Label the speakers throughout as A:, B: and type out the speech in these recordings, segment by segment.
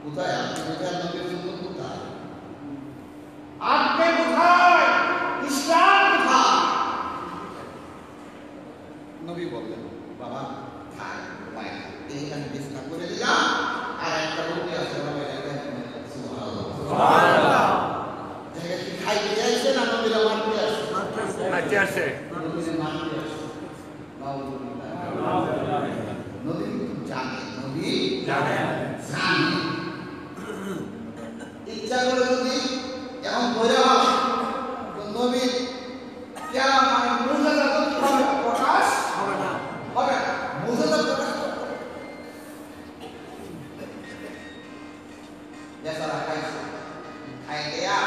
A: কোথায় আপনি কোথায় নবীর জন্য কোথায় আপনি কোথায় ইসলাম কোথায় নবী বললেন বাবা থাক মায়া এইখানে বিছনা করে দিলাম আর একটা রুটি আছে বাবা এটা সুবহানাল্লাহ দেখে কি খাইতে যাইছে না নবীর মারতে আসে মারতে আসে নবীর মারতে আসে নবী জানে ইচ্ছা করে যদি এখন বলে হয় তো নবী মানে মুজাদা প্রকাশ হবে না মুজাদা প্রকাশ বেচারা খাইছে খাই দেয়া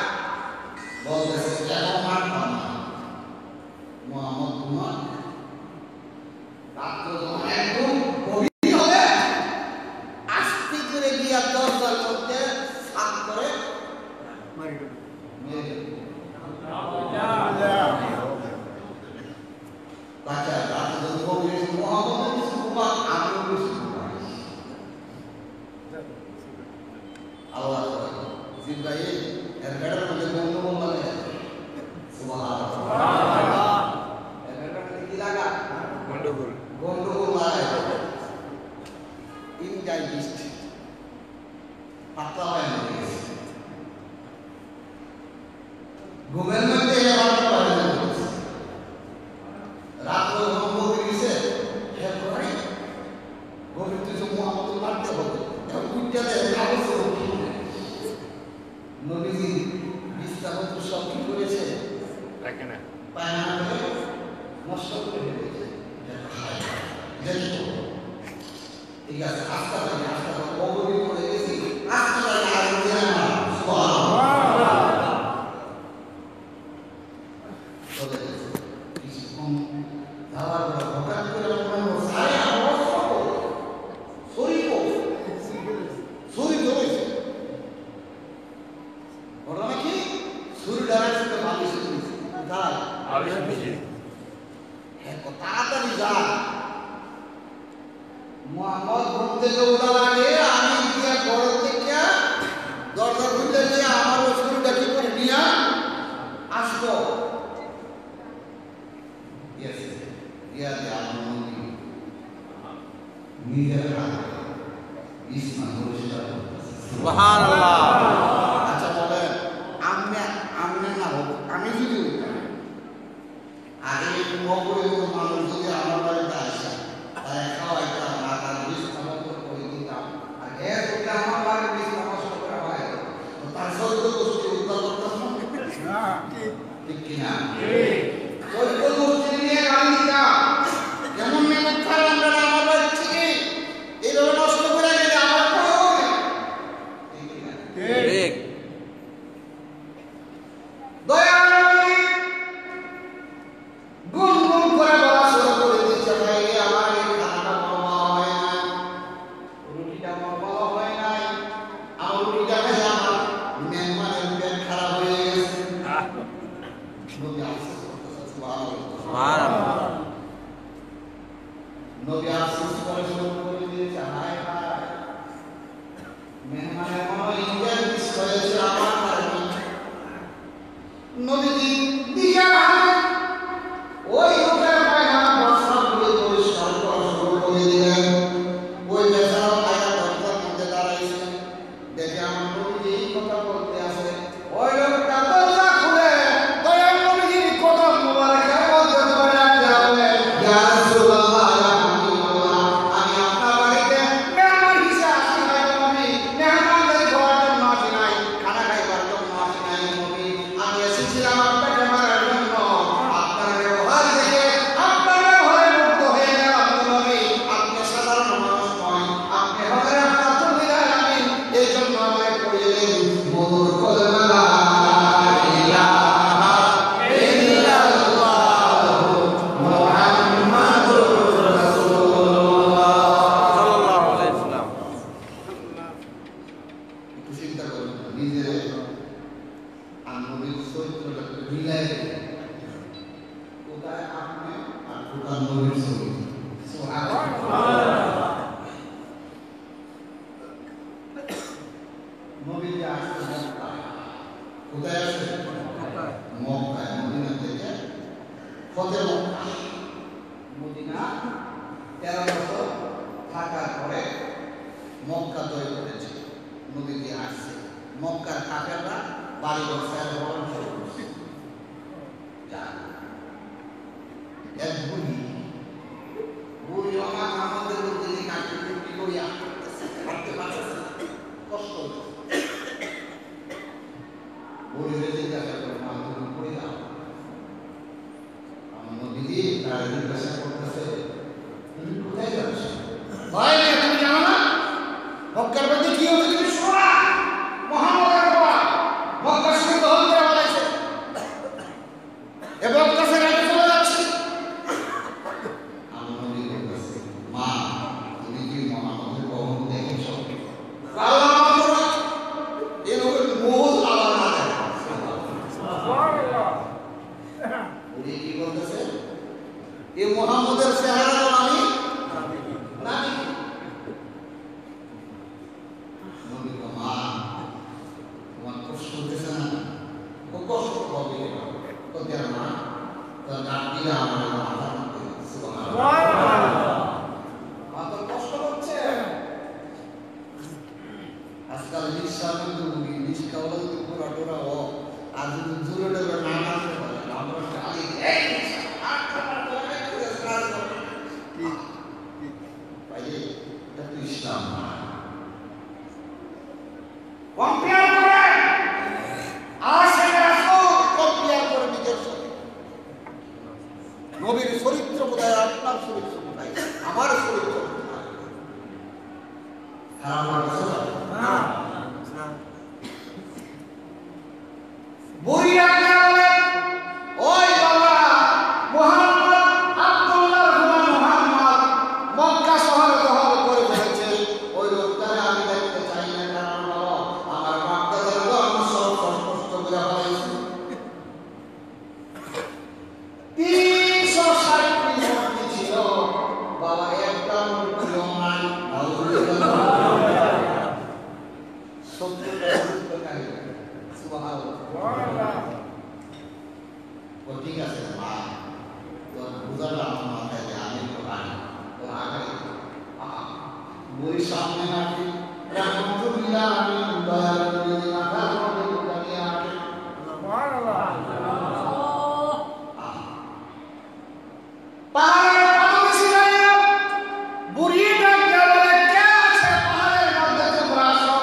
A: বলতেছে কেন মারতাম না মোহাম্মদ কুমার রাত্র যখন একদম গভীর হবে আস্তে করে গিয়া দরজার মধ্যে সাত করে বাচ্চা রাত্র যখন গভীর মোহাম্মদ কুমার আরো বেশি আল্লাহ জিব্রাইল এর বেড়ার মধ্যে গন্ডগোল লাগে সুবহানাল্লাহ এর বেড়ার মধ্যে কি লাগা গন্ডগোল লাগে ইনডাইজেস্ট পাতলা হয় না ঘুমের মধ্যে রাত্র পারে না রাত্র গন্ডগোল গেছে হে ভাই গভীর কিছু মোহাম্মদ মারতে হবে এখন কুইটাতে কাগজ নবীজি বিস্তারিত সব কি করেছে দেখেন না পায়খানা করে নষ্ট করে দিয়েছে দেখো ঠিক আছে আস্তে আস্তে অবধি করে গেছি আস্তে আস্তে আর দিয়ে না সুবহানাল্লাহ চলে গেছে কিছুক্ষণ যাওয়ার পর হঠাৎ করে মনে হলো সারে আওয়াজ করো সরি ধরেছে ঘটনা কি সুরি ডাইরেক্ট বালিশ দিয়েছে কোথায় বালিশ দিয়েছে হ্যাঁ তাড়াতাড়ি যা মোহাম্মদ ঘুম থেকে ওঠার আগে আমি গিয়া ঘর থেকে দরজা খুলে দিয়ে আমার ওই সুরিটা কি করে নিয়ে আসবো নিজের হাতে বিছনা পরিষ্কার করতেছে সুবহানাল্লাহ আচ্ছা বলে আমি না হবো আমি যদি আগে নগরে মানুষ যদি আমার বাড়িতে আসে তাহলে খাওয়াইতাম না তার বিছনা করে দিতাম আর এর যদি আমার বাড়ির বিছনা নষ্ট করা হয় তো তার সৈন্য গোষ্ঠী উদ্ধার করতাম না ঠিক কিনা সৈন্য গোষ্ঠী নিয়ে গাড়ি দিতাম যেমন মেহনত খারাপ আমরা আমার বাড়ি থেকে এইভাবে নষ্ট করে গেলে আমার ঠিক কিনা ঠিক দয়াময় গুনগুন করে বলা শুরু করে দিচ্ছে ভাই আমার এই খানাটা বলা হয় না রুটিটা বলা হয় নাই আমার রুটিটা খেয়ে আমার মেহমানের পেট খারাপ হয়ে গেছে নবী আফসোস করতেছে সুবহানাল্লাহ নবী আফসোস করে শুরু করে দিয়েছে হায় হায় মেহমানের কোনো ইন্ডিয়ান মিস হয়েছে আমার কারণে নবীজি দিয়া ওই লোকের পায়খানা বস্ত্রগুলো পরিষ্কার করা শুরু করে দিলেন ওই বেচারা পায়খানা দরজার মধ্যে দাঁড়াইছে দেখে আমার নবীজি এই কথা বলতে আসে ওই লোকটা দরজা খুলে দয়াল নবীজির কথা মোবারক বলতে পারে যাবে ইয়া রাসূলুল্লাহ ইয়া হাবিবাল্লাহ আমি আপনার বাড়িতে মেহমান হিসেবে আসি নাই নবী মেহমানদের ঘরের জন্য আসি নাই খানা খাইব মক্কা জয় করেছে, নবী দিয়ে আসছে, মক্কার কাফেররা বাড়ি বসায় বরণ শুরু করছে। এক বুড়ি আমার আমাদের দিকে কাকে টুটি করিয়া হাঁটতে পারতেছে, কষ্ট হচ্ছে। বুড়ি জিজ্ঞাসা করে, মা তুমি পড়ে যাও। আমার নবীজি তারা জিজ্ঞাসা করতেছে, তুমি কোথায় যাচ্ছ? ভাই তুমি জানো না মক্কার মধ্যে কি হচ্ছে? তুমি শোনো না, মুহাম্মদের বাবা মক্কা শুরু দখল করে বলেছে এবং কাছে রাখে চলে যাচ্ছে। আমার নবী বলতেছে, মা তুমি কি মুহাম্মদের কখনো দেখেছ? আল্লাহ মাফ করুন, এরকম মূল আল্লাহ না দেখে। সুবহানাল্লাহ। উনি কি বলতেছে? এই মুহাম্মদের চেহারা তো আমি না দেখি। নবী বলে, মা তোমার কষ্ট হতেছে না? ও কষ্ট হবে তো কেন না? তার ডাক দিলে আমার মাথা কাঁপবে। সুবহানাল্লাহ। মাথা কষ্ট হচ্ছে। আজকাল রিক্সা কিন্তু রিক্সাওয়ালা যদি পুরা টোরা ও আর যদি জোরে টোরে না আসতে পারে আমরা গালি এই রিক্সা আর তোমার তোরা করে স্নান করে ভাই এটা তো ইসলাম না। কম্পেয়ার করে আশেকের রাসূল কম্পেয়ার করে নিজের সাথে। নবীর চরিত্র কোথায়, আপনার চরিত্র কোথায়, আমার চরিত্র কোথায়? খারাপ লাগছে না? বুড়িয়া বলে, ওই বাবা মুহাম্মদ আব্দুল্লাহ মুহাম্মদ মক্কা শহর দখল করে বসেছে, ওই লোকটাকে আমি দেখতে চাই না, কারণ আমার বাপদাদার ধর্ম সব স্পষ্ট করে বলেছে। 360 মূর্তি ছিল বাবা, একটা মূর্তি নাই। ঠিক আছে মা, তোর বুঝাটা আমার মাথায় যে আমি তো পারি তোর আগে বই সামনে রাখি রহমতুল্লাহ আমি দয়া করে মাথার মধ্যে ঢুকানিয়ে রাখি। পাহাড়ের পাদদেশে যাইয়া বুড়িটা বলে, কে আছে পাহাড়ের মধ্যে? তোমরা আসো,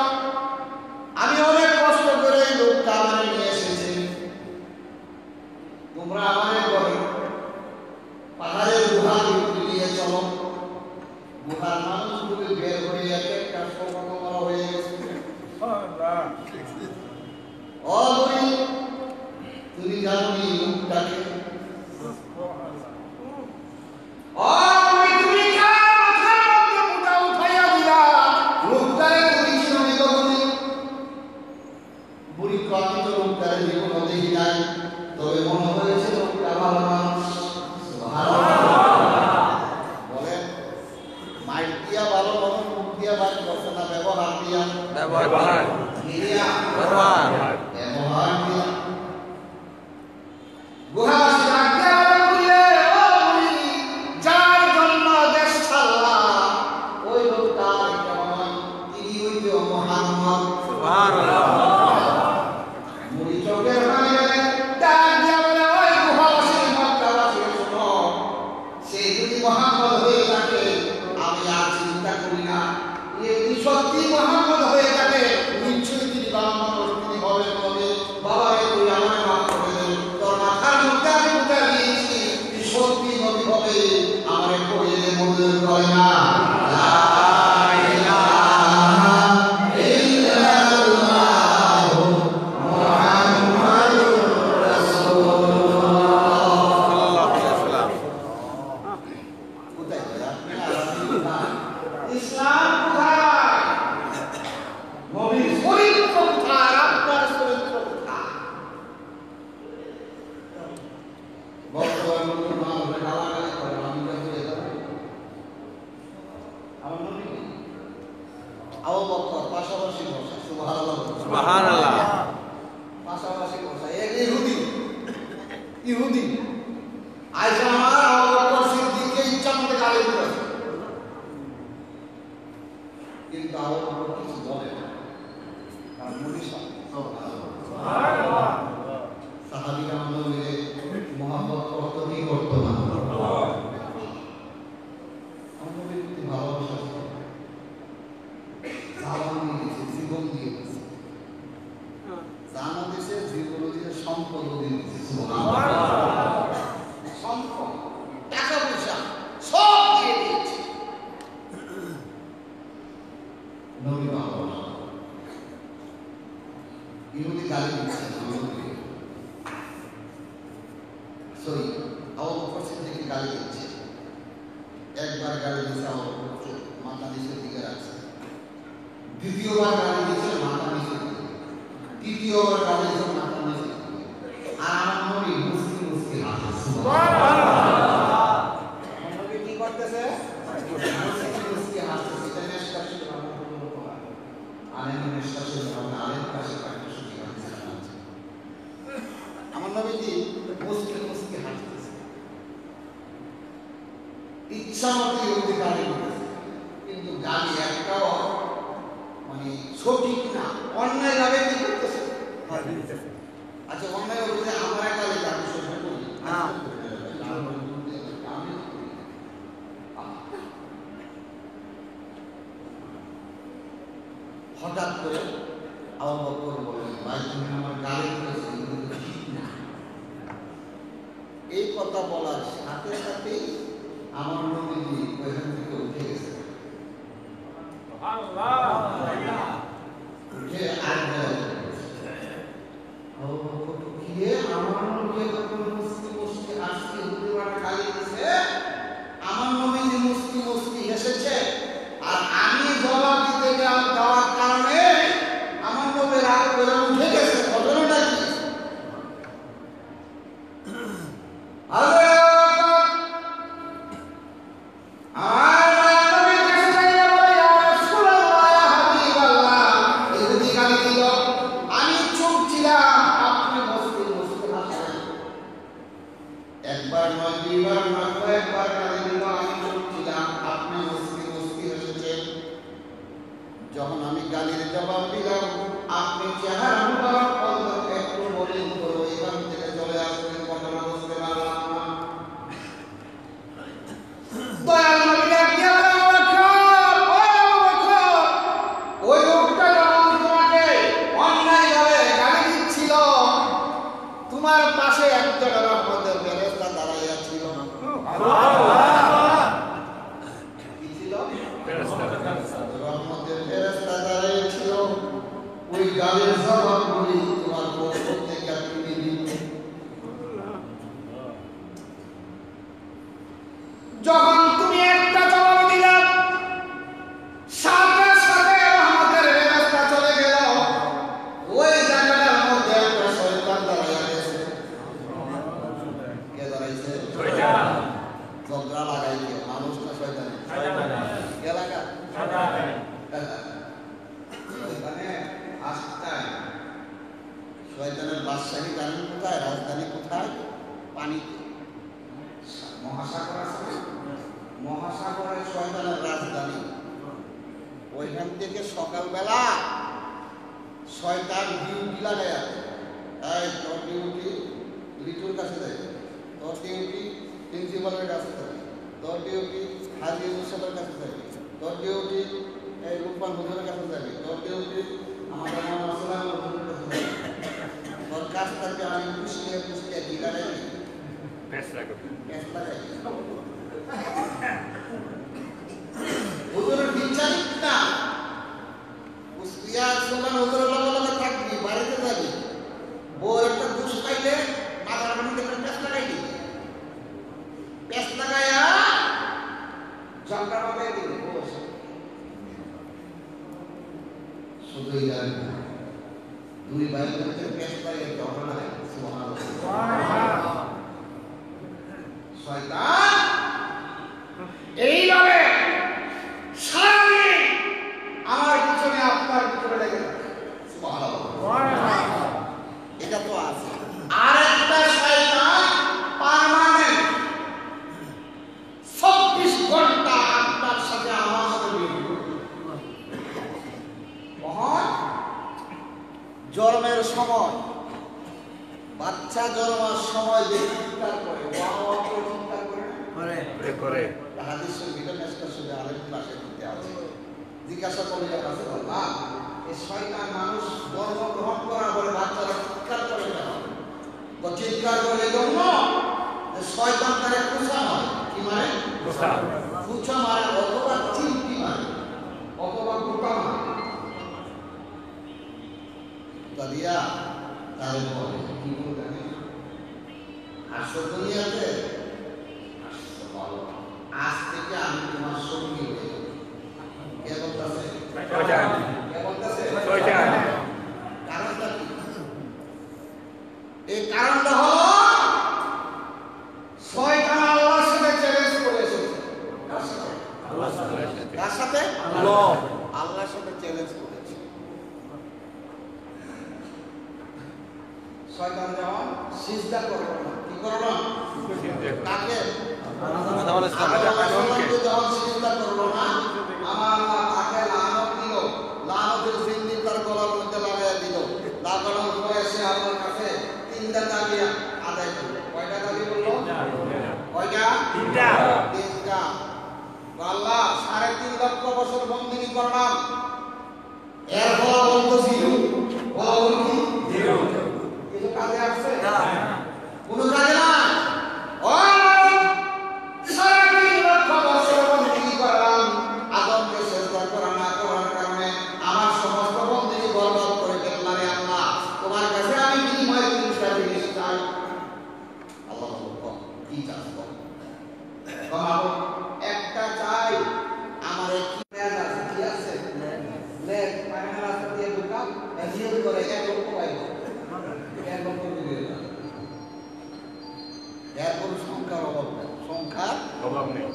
A: আমি অনেক কষ্ট করে এই লোকটা আমার নিয়ে এসেছি, তোমরা আমারে বলো পাহাড়ের গুহা নিয়ে চলো। গুহার মানুষগুলো বের হয়ে এক একটা সমাগম হয়ে গেছে। ও বুড়ি, তুমি জানো এই লোকটাকে? ও বুড়ি, তুমি কার মাথার মধ্যে মুঠা উঠাইয়া দিলা? লোকটারে তুমি চিনি কখনো? বুড়ি কত লোকটারে জীবন দেখি নাই, তবে মনে হয়েছে লোকটা ভালো মানুষ। বলে মাইক দিয়া ভালো মানুষ, মুখ দিয়া বাড়ি করছে না, ব্যবহার দিয়া ব্যবহার দিয়া গুহাবাসী ডাক দিয়া বলে, ও বুড়ি, যার জন্য দেশ ছাড়লা ওই লোকটা কেমন? তিনি হইতে মুহাম্মদ। সুবহানাল্লাহ। বুড়ি চোখের পানি ডাক দিয়া বলে, ওই গুহাবাসী মক্কাবাসী শোনো, সে যদি মুহাম্মদ হয়ে থাকে আমি আর চিন্তা করি না। যদি সত্যি মুহাম্মদ হয়ে থাকে নিশ্চয়ই তিনি ভালো মানুষ, তিনি হবেন নবী। বাবাকে তুই আমার মাফ করে দে, তোর মাথার মধ্যে আমি বুঝা দিয়েছি তুই সত্যি নবী হবে, আমারে কইলে মজুর করে না। ইসলাম কোথায়? নবীর চরিত্র কোথায়? আপনার চরিত্র কোথায়? বর্তমান মুসলমান গালাগালি করে, আমি হয়ে যাবো। আমার নবী আবু বকর পাশাপাশি বসা। সুবহানাল্লাহ, সুবহানাল্লাহ। পাশাপাশি বসা এক ইহুদি আইসা আমার আবু বকর সিদ্দিককে ইচ্ছা মতো গালি দিতেছে। কিন্তু আবু বকর কিছু বলে না, কারণ নবী সাহাবীরা নবীকে মহব্বত করত কি করত না, নবীর প্রতি ভালোবাসা ছিল, জান দিয়েছে, জীবন দিয়েছে, জানা দিয়েছে, জীবন দিয়েছে, সম্পদ দিয়েছে, সম্পদ টাকা পয়সা সব দিয়ে দিয়েছে। নবী ভালোবাসা ইহুদি গালি দিচ্ছে নবীকে, সরি আবু বকর সিদ্দিককে গালি দিচ্ছে। একবার গালি দিচ্ছে আবু বকর মাথা নিচের দিকে রাখছে, দ্বিতীয়বার গালি দিচ্ছে মাথা নিচের দিকে, তৃতীয়বার গালি দিচ্ছে মাথা নিচের দিকে, আর আমার নবী মুসকি মুসকি হাসছে। সুবহানাল্লাহ, নবী কি করতেছে? মুসকি মুসকি হাসছে। এটা নেশা ছিল না, আলেম নেশা ছিল না, আলেম কাছে কাছে শুধু হাসছে। আমার নবীজি মুসকি মুসকি হাসতেছে, ইচ্ছা মতো ইহুদি গালি দিতেছে, কিন্তু গালি একটাও মানে সঠিক না, অন্যায় ভাবে কি করতেছে। আচ্ছা অন্যায় বলতে আমরা গালি গালি সহ্য করি না, হঠাৎ করে আবু বকর বললেন, ভাই তুমি আমার গালি দিতেছো, কিন্তু ঠিক না। এই কথা বলার সাথে সাথে আমার নবীজি ওইখান থেকে উঠে গেছে, উঠে আবু বকর ঢুকিয়ে আমার নবী যখন মুসকি মুসকি হাসছে, হুজুর গালি দিছে, আমার নবীজি মুসকি মুসকি হেসেছে, আর আমি জবাব দিতে যাওয়ার কারণে আমার নবী রাগ করে উঠে গেছে। ঘটনাটা কি? একবার নয়, দুইবার নয়, কয়েকবার গালি দিল, আমি চুপ ছিলাম, আপনি মুসকি মুসকি হেসেছেন। যখন আমি গালির জবাব দিলাম, আপনি চেহারা মুবারক অন্তত একটু বলেন তো এখান থেকে চলে আসবেন, কথাটা বুঝতে পারলাম না। দয়াল নবী ডাকিয়ে ওই লোকটা যখন তোমাকে অন্যায়ভাবে গালি দিচ্ছিল, তোমার পাশে একজন রহমতের ফেরেশতা দাঁড়াইয়া ছিল। কি ছিল? রহমতের ফেরেশতা দাঁড়াইয়া ছিল। ওই গালির জবাবগুলি তোমার পক্ষ থেকে তুমি দিতে। যখন তুমি একটা জবাব দিলা, সাথে সাথে রহমতের ফেরেশতা চলে গেল। ওই জায়গাটার মধ্যে একটা শয়তান দাঁড়াইয়া গেছে। কে দাঁড়াইছে? শয়তান। ঝগড়া লাগাইছে মানুষ না শয়তান? কে লাগা? শয়তানে আস্তায়। শয়তানের বাদশাহী জানেন কোথায়? রাজধানী কোথায়? পানিতে। মহাসাগর আছে না? মহাসাগরের শয়তানের রাজধানী। ওইখান থেকে সকালবেলা শয়তান ডিউটি লাগায় আছে। এই তোর ডিউটি লিটুর কাছে যাবে, তোর ডিউটি প্রিন্সিপালের কাছে যাবে, তোর ডিউটি হাজি মুসাফের কাছে যাবে, তোর ডিউটি এই রূপমান হুজুরের কাছে যাবে, তোর ডিউটি আমাদের আসলাম হুজুরের কাছে যাবে। তোর কাছ থেকে আমি পুষিয়ে পুষিয়ে কি লাগাই হুজুরের বিচারিক না কুষ্টিয়া সোমান হুজুরের লগে থাকবি, বাড়িতে যাবি, বউর একটা ঘুষ পাইলে মাথার মধ্যে প্যাঁচ লাগাই দিবি, প্যাঁচ লাগাইয়া ঝগড়া বাগাই দিবি। শুধুই জানি না দুই ভাই মধ্যে প্যাঁচ লাগাই ঝগড়া লাগাই। সুবহানাল্লাহ। শয়তান এইভাবে সারাদিন আমার পিছনে আপনার পিছনে লেগে থাকে। সুবহানাল্লাহ। এটা তো আছে। আর একটা শয়তান পার্মানেন্ট 24 ঘন্টা আপনার সাথে আমার সাথে ডিউটি করে। জন্মের সময় বাচ্চা জন্মার সময় যে চিৎকার করে চিৎকার করে হাদিস শরীফে নেশা শুনে আরেক ক্লাসে দিতে আছে জিজ্ঞাসা করলে কাছে বললাম এই শয়তান মানুষ জন্মগ্রহণ করার পরে বাচ্চারা চিৎকার করে কেন? তো চিৎকার করে জন্য যে শয়তান তারে কুচা মারে কি মানে কুচা মারে অথবা চিমটি মারে অথবা গোটা মারে দিয়া তারে বলে কি বলে জানেন আসল দুনিয়াতে আসল ভালো আজ থেকে আমি তোমার সঙ্গী হয়ে যাব কে বলতেছে কারণটা কি এই কারণটা হলো শয়তান আল্লাহর সাথে চ্যালেঞ্জ করেছে কার সাথে আল্লাহর সাথে চ্যালেঞ্জ করেছে শয়তান যখন সিজদা করবে না কি করবে না কাকে যখন সিজদা করবে না আমার আল্লাহ তাকে লানত দিল লানতের জিন্দি তার গলার মধ্যে লাগাইয়া দিল লাগানোর পরে সে আল্লাহর কাছে তিনটা দাবি আদায় করল কয়টা দাবি বললো কয়টা তিনটা আল্লাহ 3.5 লক্ষ বছর বন্দিনী করলাম এর ফলাফল তো ছিল ফলাফল কি জিরো কিছু কাজে আসছে না কোনো কাজে না ওই 3.5 লক্ষ বছর বন্দিনী করলাম আদমকে সেজদা করা না করার কারণে আমার সমস্ত বন্দিনী বরবাদ করে ফেললাম রে আল্লাহ তোমার কাছে আমি বিনিময়ে তিনটা জিনিস চাই আল্লাহ বলল কি চাস বাবা একটা চাই আমার কি লেজ আছে কি আছে লেজ পায়খানা রাস্তা দিয়ে ঢুকা জিজ্ঞেস করে এক লক্ষ পাইব এক লক্ষ দিয়ে দাও এর কোনো সংখ্যার অভাব নেই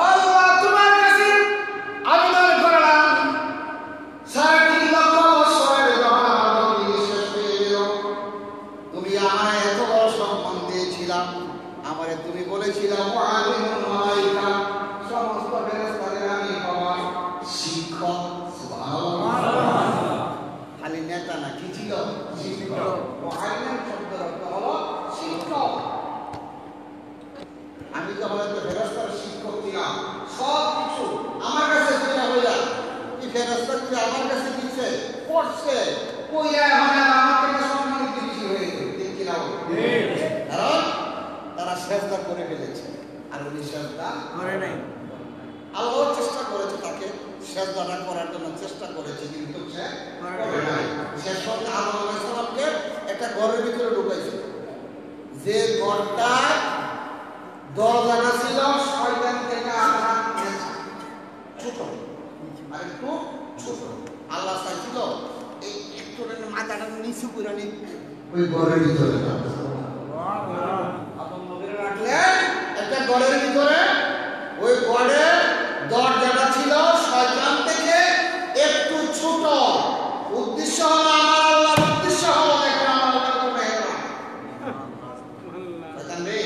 A: আল্লাহ তোমার কাছে আবেদন করলাম 3.5 লক্ষ বছরের যখন আমার বন্দি শেষ হয়ে গেল তুমি আমার এত বড় সম্মান দিয়েছিলাম আমারে তুমি বলেছিলাম মুআল্লিমুল মালাইকা সমস্ত ফেরেশতাদের আমি হওয়া শিক্ষক সুবহানাল্লাহ খালি নেতা না কি ছিল শিক্ষক মুআল্লিম শব্দের অর্থ হলো শিক্ষক আমি তো হয়তো ফেরেশতার শিক্ষক ছিলাম সব কিছু আমার কাছে যেটা হইলা কি ফেরেশতা কি আমার কাছে দিচ্ছে পড়ছে কইয়া মানে আমার থেকে সম্মানিত বেশি হয়ে গেল ঠিক কি না কারণ তারা সেজদা করে ফেলেছে আর উনি সেজদা করে নাই আল্লাহ চেষ্টা করেছে তাকে সেজদাটা করার জন্য চেষ্টা করেছে কিন্তু সে করে নাই শেষ পর্যন্ত আদম আলাইহিস সালামকে একটা ঘরের ভিতরে ঢুকাইছে যে ঘরটা দরজাটা ছিল শয়তান থেকে আঘাত পেয়েছে ছোট আর একটু ছোট আল্লাহ চাইছিল এই একটু মাথাটা নিচু করে নি ওই ঘরের ভিতরে একটা গড়ের ভিতরে ওই গড়ের দরজাটা ছিল শয়তান থেকে একটু ছোট উদ্দেশ্য হলো আমার আল্লাহর উদ্দেশ্য হলো দেখো আমার আল্লাহ কোনো হেলা শয়তান রে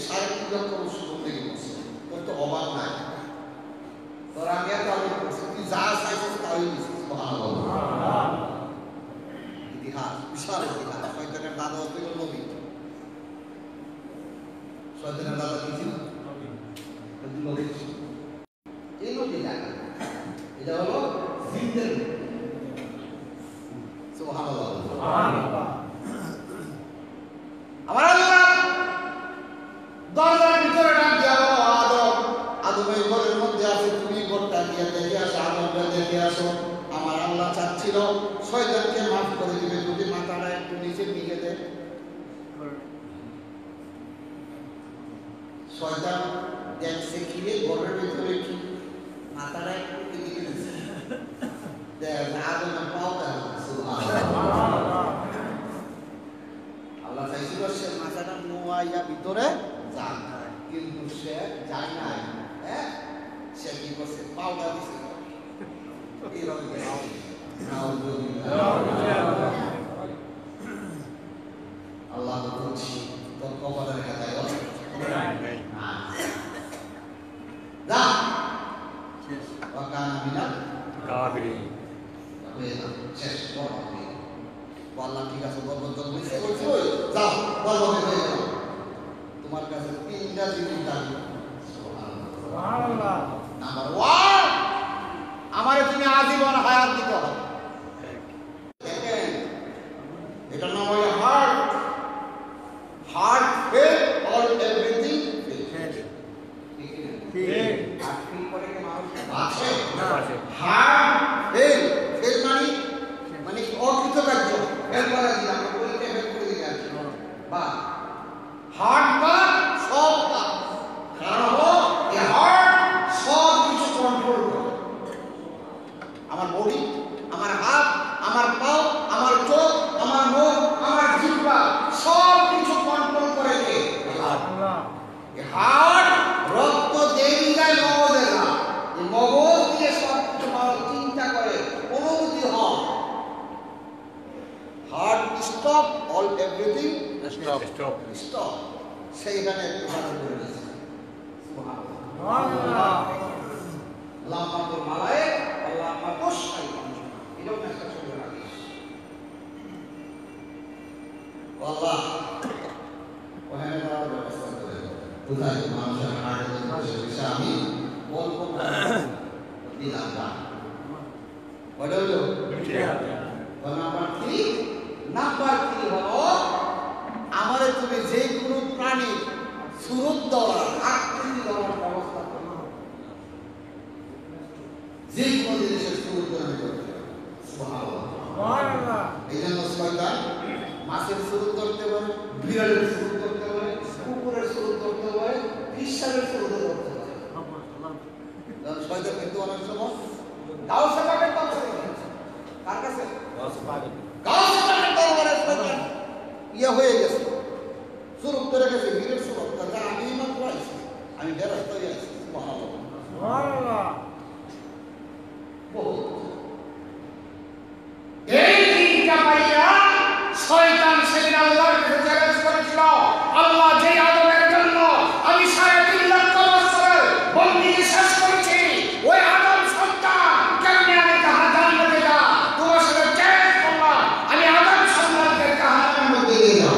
A: 3.5 লক্ষ বছর বন্দি করছে তোর তো অভাব নাই তোর আগে তাহলে তুই যা চাইছিস তাই সুবহানাল্লাহ ইতিহাস বিশাল ইতিহাস শয়তানের দাদা ছিল নবী শয়তানের দাদা কি ছিল নবী এই নবী জানা এটা হলো জিন্দের সুবহানাল্লাহ সুবহানাল্লাহ আমার আল্লাহ দরজার ভিতরে ডাক দিয়া আদম এই ঘরের মধ্যে আছে তুমি ঘরটা গিয়ে দেখে আসো আদমটা দেখে আসো আমার আল্লাহ চাচ্ছিল শয়তানকে মাফ করে দিবে যদি মাথাটা একটু নিচে নিয়ে দেয় শয়তান দেখছে কি রে ঘরের ভিতরে কি মাথাটা একটু দিকে দিছে দেখ আদমের পাওটা সুবহানাল্লাহ আল্লাহ চাইছিল সে মাথাটা নোয়াইয়া ভিতরে যান কিন্তু সে যায় নাই হ্যাঁ সে কি করছে পাওটা দিছে এইভাবে আল্লাহ বলছি তোর কপালের খাতায় যা ওয়াকানা মিনাল কাফিরিন আল্লাহ ঠিক আছে বলবো যাও বলবো হয়ে যাও তোমার কাছে 3টা জিনিস দাবি নাম্বার 1 আমারে তুমি আজীবন হায়াত দিতে হবে দেখেন এটার নাম হলো heart fail all everything fail ঠিক আর ফিল করে কি মানুষ আছে হার্ট ফেল ফেল মানে অকৃতকার্য ফেল করা দিই আমরা বলতে ফেল করে দিই বা হার্ট বা সব কারণ হলো এই হার্ট সব কিছু কন্ট্রোল করে আমার বডি আমার হাত আমার পা আমার চোখ আমার মুখ আমার জিহ্বা সব কিছু কন্ট্রোল করে কে আল্লাহ এই হার্ট রক্ত দেই যায় মগজে না এই মগজ দিয়ে সব কিছু মানুষ চিন্তা করে অনুভূতি হয় heart stop all everything stop সেইখানে একটু সাথে করে দিয়েছে সুবহানাল্লাহ আল্লাহ মাতুল মালায়েক আল্লাহ মাতুস এরকম একটা সুন্দর হাদিস আল্লাহ ওখানে যাওয়ার ব্যবস্থা করে কোথায় মানুষের হার্টের বিষয়ে আমি অল্প দিলাম না বলে হলো নাম্বার 3 হলো আমারে তুমি যে কোনো প্রাণী সুরত দেওয়ার আকৃতি দেওয়ার ব্যবস্থা করো যে কোনো জিনিসের সুরত দেওয়ার করতে সুবহানাল্লাহ এই জন্য শয়তান মাছের সুরত করতে পারে বিড়ালের সুরত করতে পারে কুকুরের সুরত করতে পারে ফিশারের সুরত করতে পারে শয়তান কিন্তু অনেক সময় গাউসে পাকের তত্ত্ব কার কাছে গাউসে পাকের দরবারে শয়তান হয়ে গেছে সুরত করে গেছে বীরের সুরত করে আমি মাত্র আইছি আমি বেরোতে হয়ে আছি সুবহানাল্লাহ বহুত এই তিনটা পাইয়া শয়তান সেদিন আল্লাহর কাছে চ্যালেঞ্জ করেছিল আল্লাহ যে আদমের জন্য আমি 3.5 লক্ষ বছর বন্দিগি শেষ করেছি ওই আদম সন্তান কেমনে আমি তাহার জান্নাতে যা তোমার সাথে চ্যালেঞ্জ করলাম আমি আদম সন্তানকে জাহান্নামের মধ্যে নিয়ে যাব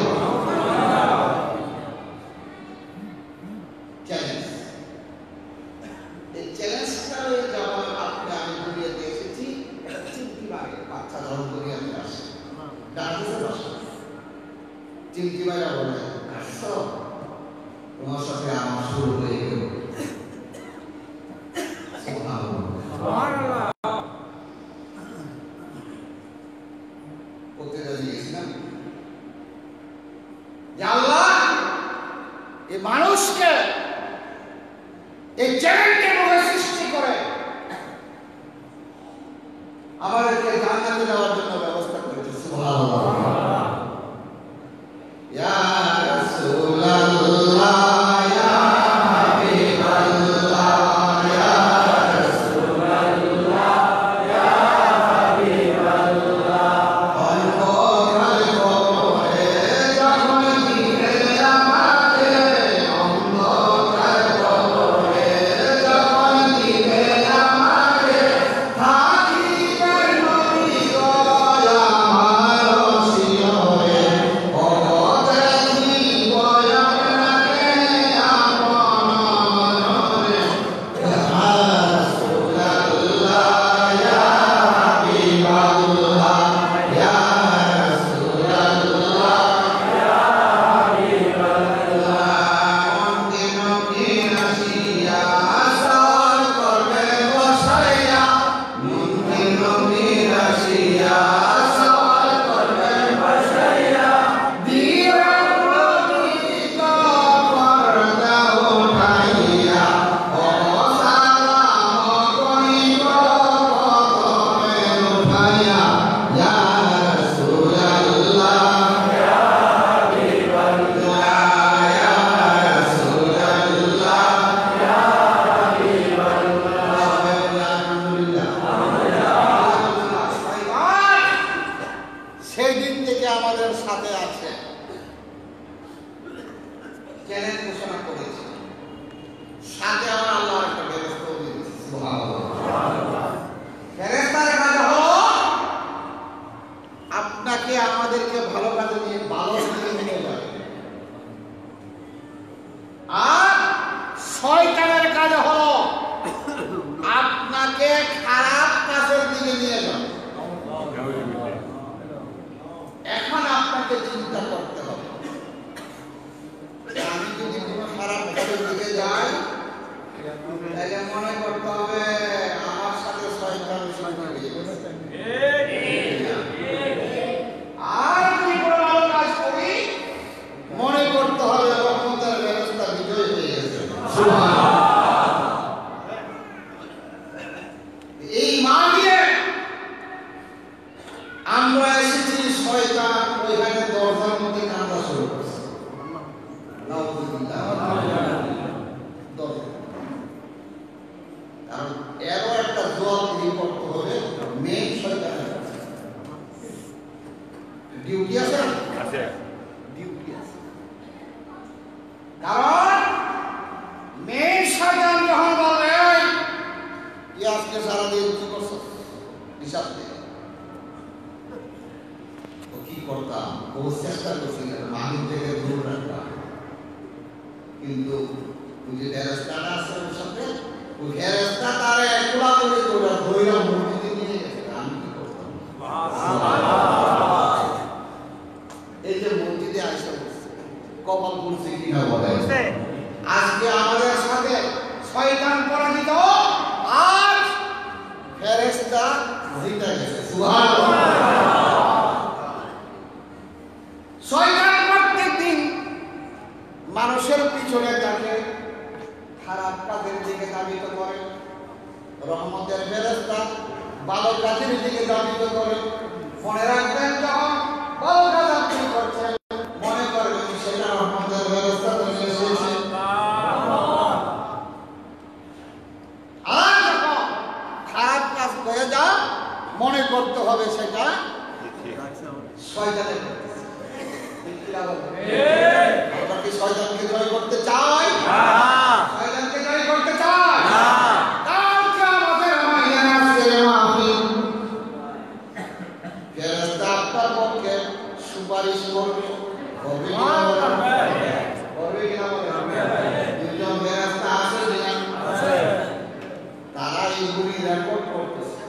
A: চ্যালেঞ্জ এই চ্যালেঞ্জটা যখন আমি দুনিয়াতে এসেছি চিন্তি লাগে বাচ্চা ধরন করে আমি আসি ডাক্তার বসে চিন্তি বাইরা বলে আসছো তোমার সাথে আমার শুরু হয়ে গেল সুবহানাল্লাহ প্রত্যেকটা দিয়েছিলাম যে আল্লাহ এই মানুষকে এই চ্যালেঞ্জের মধ্যে সৃষ্টি করে আমাদেরকে জান্নাতে যাওয়ার জন্য ব্যবস্থা করেছে সুবহানাল্লাহ ইয়া রাসূলুল্লাহ ইয়া হাবিবাল্লাহ ইয়া রাসূলুল্লাহ ইয়া হাবিবাল্লাহ অন্তকাল করে যখন দিলে আমাকে অন্তকাল করে যখন দিলে আমাকে থাকিবে নবী গো আমার শিরে চ্যালেঞ্জ ঘোষণা করেছে, সাথে আমার আল্লাহর একটা ব্যবস্থা দিয়েছে। সুবহানাল্লাহ। ফেরেশতার কাজ হলো আপনাকে আমাদের শয়তানের কাজ হলো আপনাকে খারাপ কাজের দিকে নিয়ে যাবে। এখন আপনাকে চিন্তা করতে হবে, আমি যদি কোনো খারাপ কাজের দিকে যাই তাহলে মনে করতে হবে আমার সাথে শয়তান আর যদি কোনো ভালো কাজ করি মনে করতে হবে রহমতের ব্যবস্থা বিজয় হয়ে গেছে। এই মানিয়ে আমরা এসেছি শয়তান ওইখানে দরজার মধ্যে কাঁদা শুরু করছে। কারণ এরও একটা জবাব করতে হবে মেন শয়তানের ডিউটি আছে, ডিউটি আছে। কারণ মেন শয়তান যখন বলবে আজকে সারাদিন কি করছো হিসাব দিয়ে কি করতাম, ও চেষ্টা করছিলেন মালিক থেকে দূর রাখতাম, কিন্তু ওই যে ফেরেশতাটা আছে ওর সাথে ওই ফেরেশতা তারে একলা করে ধইরা মসজিদে নিয়ে গেছে। আমি কি করতাম, এই যে মসজিদে আইসা বসছে কপাল করছে কিনা বলে আজকে আমাদের সাথে শয়তান পরাজিত আর ফেরেশতা জিতে গেছে। সুবহানাল্লাহ। শয়তান প্রত্যেকদিন মানুষের পিছনে তাকে খারাপ কাজের দিকে ধাবিত করে, রহমতের ফেরেশতা ভালো কাজের দিকে ধাবিত করে। মনে রাখবেন যখন ভালো কাজ আপনি করছেন মনে করবেন সেটা রহমতের ফেরেশতা থেকে এসেছে। আর যখন খারাপ কাজ হয়ে যায় মনে করতে হবে সেটা শয়তানের। আমরা কি শয়তানকে জয় করতে চাই? শয়তানকে জয় করতে চাই? কালকে আমাদের ময়দানে আছে মাহফিল, ফেরেশতা আপনার পক্ষে সুপারিশ করবে। করবে কিনা বলেন? দুজন ফেরেশতা আছে কিনা? তারা এইগুলি রেকর্ড করতেছে।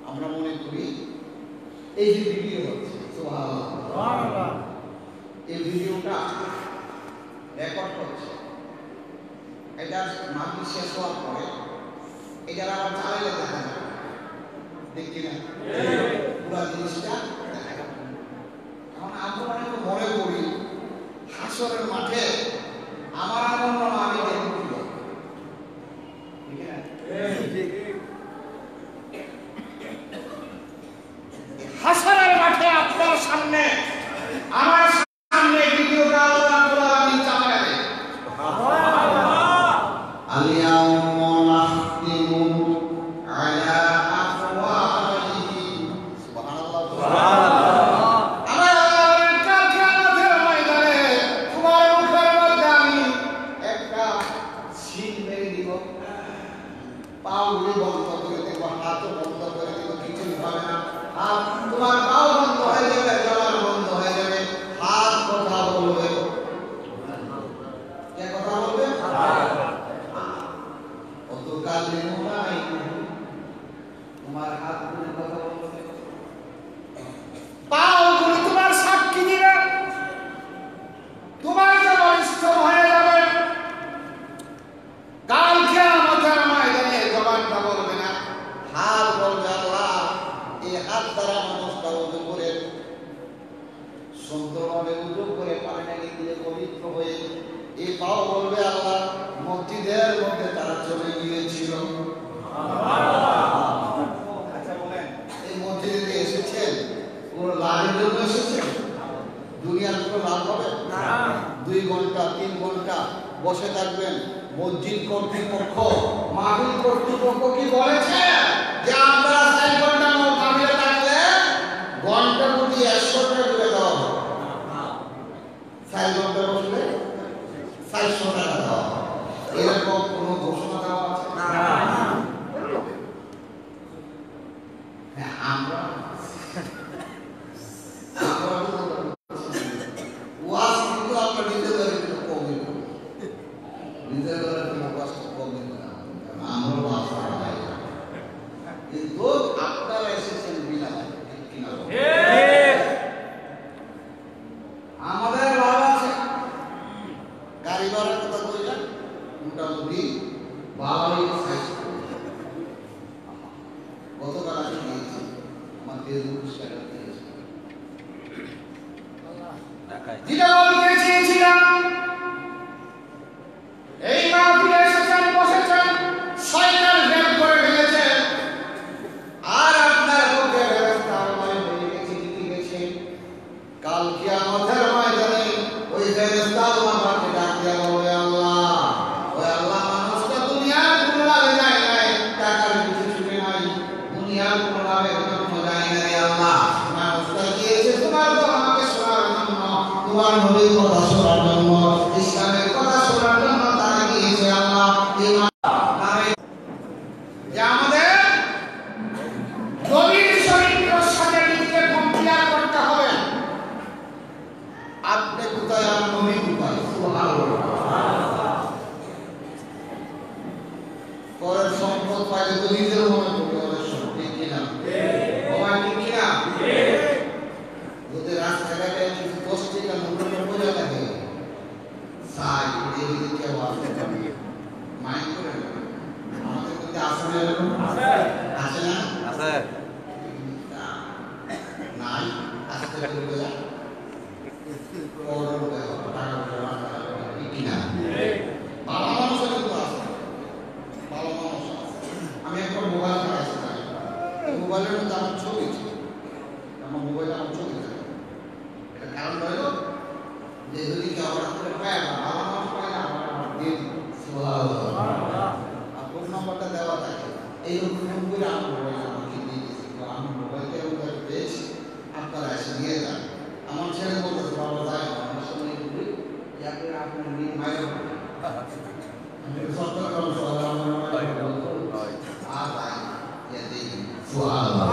A: আমরা মনে করি এই যে ভিডিও হচ্ছে সুবহানাল্লাহ, এই ভিডিওটা রেকর্ড করছে, এটা মাহফিল শেষ হওয়ার পরে এটা আবার চালাইলে দেখা যাবে, দেখছি না পুরো জিনিসটা দেখা যাবে। এখন আমরা মনে করি হাসরের মাঠে আমার আনন্দ আমি দেখব, ঠিক না? হাসরের মাঠে আপনার সামনে আমার সামনে ভিডিওটা আল্লাহ আমি চালাবে। আলিয়াউমা নাখতিমু আলা আফওয়াহিহিম। সুবহানাল্লাহ, সুবহানাল্লাহ। আমার আল্লাহর কিয়ামতের ময়দানে তোমার মুখের মধ্যে আমি একটা সিল মেরে দিব, পাগুলো বন্ধ করে দেব, হাতও বন্ধ করে দেব, কিছুই হবে না। হাত তোমার পাও বন্ধ হয়ে যাবে, জবান বন্ধ হয়ে যাবে, হাত কথা বলবে। কে কথা বলবে? অতকাল নাই তোমার হাতগুলো কথা বলবে, পাগুলো তোমার সাক্ষী দিবে, তোমার জবান স্থম হয়ে যাবে। কাল কিয়ামতের ময়দানে জবানটা বলবে না, হাত বলবে আল্লাহ এই হাত দ্বারা মানুষটা উজু করে সুন্দরভাবে উজু করে পানি দিয়ে পবিত্র হয়ে, এই পাও বলবে আল্লাহ মসজিদের মধ্যে তারা চলে গিয়েছিল। আচ্ছা বলেন, এই মসজিদে এসেছেন কোনো লাভের জন্য এসেছেন? দুনিয়ার কোনো লাভ হবে না। 2 ঘন্টা 3 ঘন্টা বসে থাকবেন, মসজিদ কর্তৃপক্ষ মাহফিল কর্তৃপক্ষ কি বলেছে যে আপনারা 4 ঘন্টা মাহফিলে থাকলে ঘন্টা প্রতি 100 টাকা করে দেওয়া হবে। 4 ঘন্টা বসলে 400 টাকা দেওয়া হবে, এরকম কোনো ঘোষণা দেওয়া আছে না। হ্যাঁ, আমরা ওয়াজ কিন্তু ভালোই সাইজ গতকাল আমি গিয়েছি আমার ফেসবুক স্ট্যাটাস দিয়েছি যেটা বলতে চেয়েছিলাম এই মাহফিলে এসেছেন বসেছেন শয়তান ভেদ করে ফেলেছেন আর আপনার মুখে ব্যবস্থা হয়ে গেছে জিতে গেছে কাল কিয়ামতের ময়দানে ওই ফেরেশতা আমাকে ডাক দিয়ে বলবে আল্লাহ ওই আল্লাহ মানুষটা দুনিয়ার কোনো লাভে যায় নাই টাকার কিছু ছুটে নাই দুনিয়ার কোনো লাভের জন্য যায় না রে আল্লাহ মানুষটা গিয়েছে তোমার আমাকে শোনার জন্য তোমার নবীর কথা শোনার জন্য ইসলামের কথা শোনার জন্য তারা গিয়েছে আল্লাহ যে আমাদের নবীর চরিত্রের সাথে নিজেকে কম্পেয়ার করতে হবে আপনি কোথায় আর নবী কোথায় সুবহানাল্লাহ পরের সম্পদ পাইলে তো নিজের মনে করবে অনেক সময় ঠিক কিনা বাবা ঠিক কিনা যদি রাস্তাঘাটে কিছু 10 টাকা নোটের পয়সা থাকে সাই এই দিকে আছে মাইন্ড করে আমাদের মধ্যে আছে না আছে না আছে নাই আসতে বলে যা ওর টাকা ঠিক কিনা ভালো মানুষ কিন্তু আছে ভালো মানুষ আছে আমি একটা মোবাইল চালাচ্ছি মোবাইলের মধ্যে আমার ছবি ছিল আমার মোবাইলে আমার ছবি থাকে এটা কারণ হলো যে যদি কেউ আমার হাতে পায় না ভালো মানুষ পায় না আমার দিয়ে আর ফোন নম্বরটা দেওয়া থাকে এই ফোন করে আমার মোবাইল আমাকে দিয়ে দিয়েছে তো আমি মোবাইলটা ওদের পেয়েছি আপনারা এসে নিয়ে যান আমার ছেলে বলতেছে বাবা যায় আমার সঙ্গে ঘুরি ইয়াকে আপনার নিয়ে মায়ের আমি সত্য কথা আমার আর ভাই ইয়া দেখি সুবহানাল্লাহ